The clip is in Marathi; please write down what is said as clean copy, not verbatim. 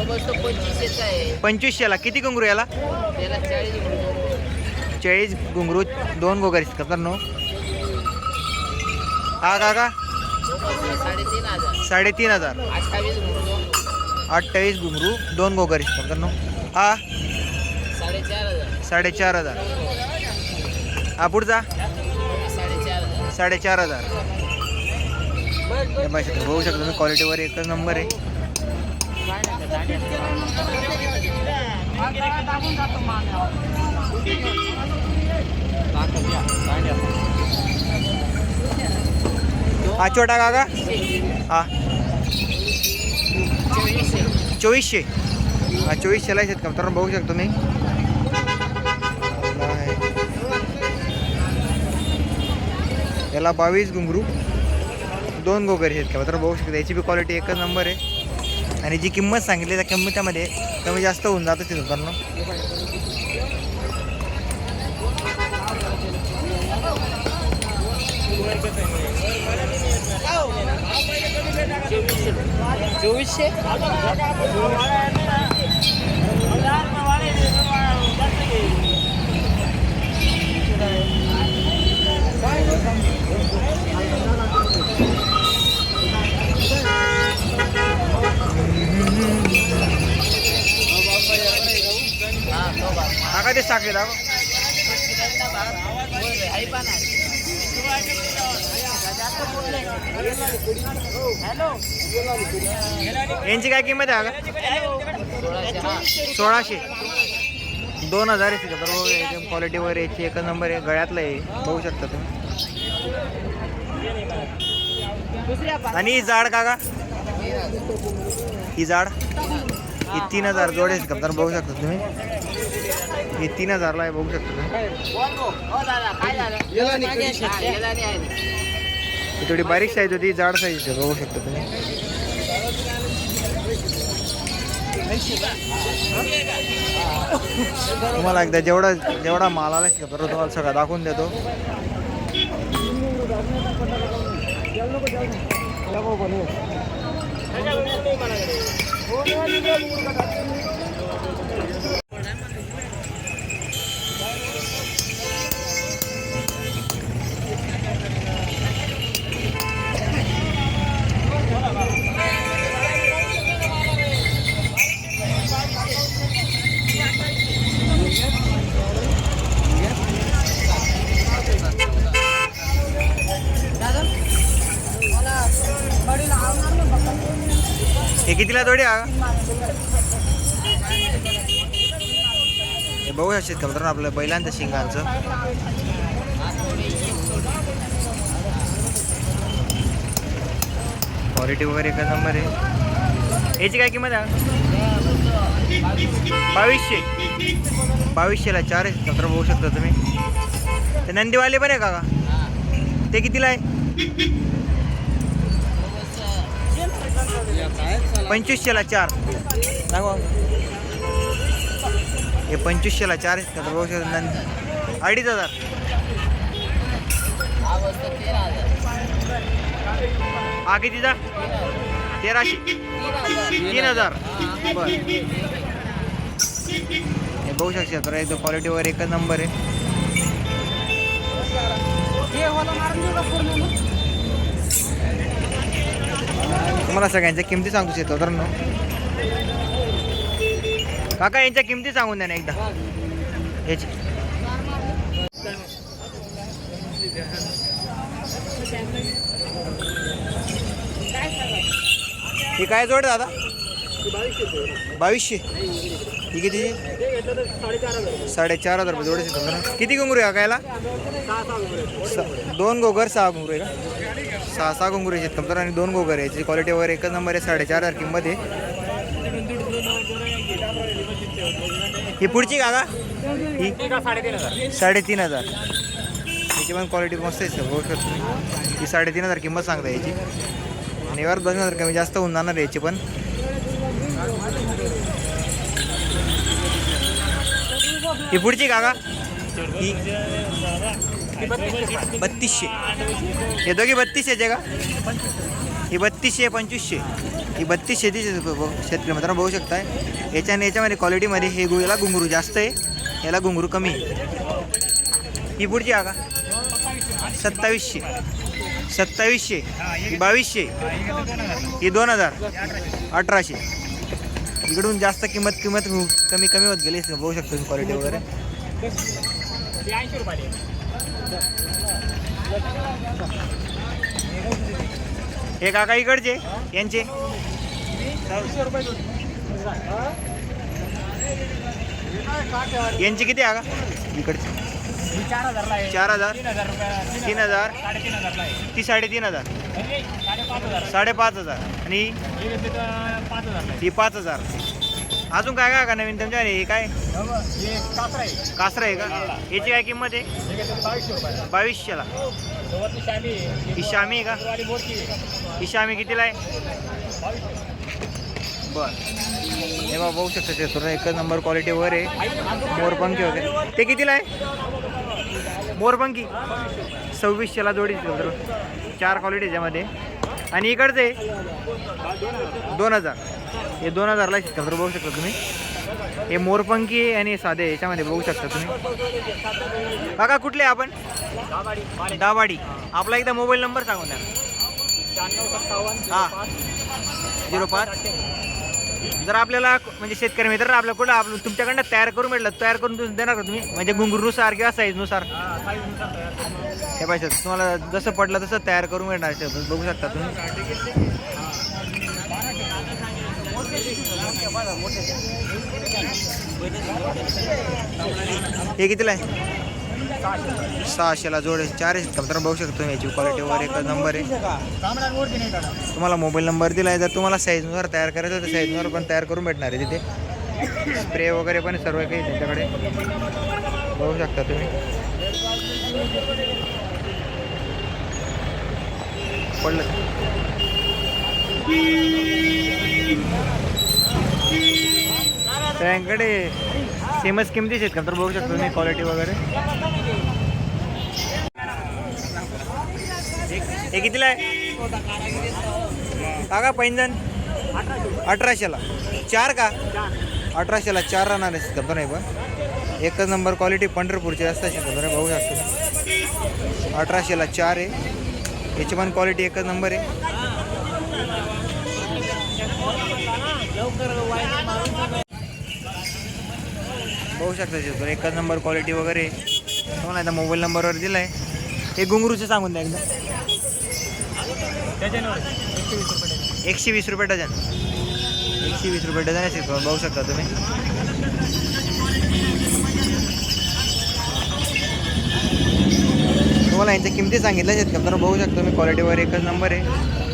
बसतो 2500 आहे. 2500ला किती घुंगरू याला? त्याला 40 घुंगरू 2 गोगर का तर नो. हा काका 3500. 3500. 28 घुंगरू 2 गोगर का तर नो. हा 4500. हा पुढचा 4500. बघू शकतो तुम्ही क्वालिटीवर एकच नंबर आहे. हा छोटा काका हा 2400. हा 2400ला आहेत का तर बघू शकतो मी. याला 22 घुंगरू 2 गोगरी आहेत का तर बघू शकतो. याची बी क्वालिटी एकच नंबर आहे. आणि जी किंमत सांगितली त्या किंमतीमध्ये कमी जास्त होऊन जातं ते दुकानं. चोवीसशे. काका ते साखरे दाखव. यांची काय किंमत आहे का? 1600. 2000 आहे का बरोबर. एकदम क्वालिटीवर याची एकच नंबर आहे. गळ्यातलं आहे बघू शकता तुम्ही. आणि ही जाड काका ही जाड ही 3000 जोड आहे का तर बघू शकता तुम्ही. ही 3000ला आहे बघू शकता तुम्ही. ही थोडी बारीक साईज होती जाड साईज आहे बघू शकता तुम्ही. तुम्हाला एकदा जेवढा माल आला का बरोबर तुम्हाला सगळं दाखवून देतो. हे कितीला जोडी हा? हे बघू शकता मित्रांनो आपलं बैलांचं शिंगांचं. क्वालिटी वगैरे एकच नंबर आहे. याची काय किंमत आहे? 2200. 2200ला 4 आहे मित्रांनो बघू शकता तुम्ही. ते नंदीवाले पण आहे काका ते कितीला आहे? 2500ला 4 दाखवा. हे 2500ला 4 आहेत का तर बघू शकता. 2500. हा कितीचा? 1300. 3000. बरं हे बघू शकता तर एकदम क्वालिटीवर एकच नंबर आहे. तुम्हाला सगळ्यांच्या किमती सांगू शकतो तर काका यांच्या किमती सांगून द्या ना एकदा याची. ही काय जोड दादा? 2200. ही किती? 4500 रुपये जोडे. किती घुंगरू आहे कायला? 2 गोगर 6 घुंगरू आहे का? 6 घुंगरू आहेत कमतर आणि 2 गोगर आहे. याची क्वालिटी वगैरे एकच नंबर आहे. 4500 किंमत आहे. ही पुढची काका ही 3500. याची पण क्वालिटी मस्त आहे बघू शकतो. ही 3500 किंमत सांगता याची. आणि यावर 2000 कमी जास्त होऊन जाणार याची पण. ही पुढची काका ही 3200. हे दोघी 3200 का? ही 3200 2500. ही 3200 शेतकरी मित्रांनो बघू शकताय. याच्यामध्ये क्वालिटीमध्ये हे याला घुंगरू जास्त आहे, याला घुंगरू कमी आहे. ही पुढची का 2700 2700. ही 2200. ही 2000 1800. इकडून जास्त किंमत कमी होत गेली बघू शकतो क्वालिटी वगैरे. हे काका इकडचे यांचे यांची किती आहे का इकडचे 4000 3000 ती 3500 5,500 आणि ही 5000. अजून काय काय का नवीन तुमच्या हे काय कासरा आहे का? याची काय किंमत आहे 2200ला. ही शामी आहे का? ही शामी कितीला आहे? बर हे बघा बघू शकता ते थोडं एकच नंबर क्वालिटी वगैरे. मोरपंखी वगैरे ते कितीला आहे? मोरपंखी 2600ला जोडी. 4 क्वालिटी त्याच्यामध्ये. आणि इकडचे 2000. हे 2000ला शेतकरी बघू शकता तुम्ही. हे मोरपंखी आणि साधे याच्यामध्ये बघू शकता तुम्ही. काका कुठले आपण? दावाडी. आपला एकदा मोबाईल नंबर सांगून द्या. 9557 05. जर आपल्याला म्हणजे शेतकरी मित्र आपलं तुमच्याकडनं तयार करून भेटलं तयार करून देणार का तुम्ही? म्हणजे घुंगरूनुसार किंवा साईजनुसार? हे पाहिजे तुम्हाला जसं पडलं तसं तयार करून भेटणार बघू शकता तुम्ही. हे कितीला आहे? 600ला जोड. 4 तर बघू शकतो तुम्ही. याची क्वालिटी वगैरे एकच नंबर आहे. तुम्हाला मोबाईल नंबर दिला आहे. जर तुम्हाला साईजनुसार तयार करायचं तर साईजनुसार पण तयार करून भेटणार आहे तिथे. स्प्रे वगैरे पण सर्व काही त्यांच्याकडे बघू शकता तुम्ही. पडलं त्यांकडे सेमच किमतीच आहेत का तर बघू शकतो तुम्ही क्वालिटी वगैरे. हे कितीला आहे काका पैंजण? 1800ला 4 का? 1800ला 4 राहणार आहे खबर नाही पण एकच नंबर क्वालिटी पंढरपूरची असताची खबर बघू शकतो. 1800ला 4 आहे. याची पण क्वालिटी एकच नंबर आहे. बघू शकता शेतकरी एकच नंबर क्वालिटी वगैरे. तुम्हाला आता मोबाईल नंबरवर दिला आहे. हे घुंगरूचे सांगून द्या एकदा. 120 रुपये डझन. 120 रुपये डझन आहे शेतकरी बघू शकता तुम्ही. तुम्हाला यांच्या किमती सांगितल्या शेतकरी बघू शकता तुम्ही. क्वालिटी वगैरे एकच नंबर आहे.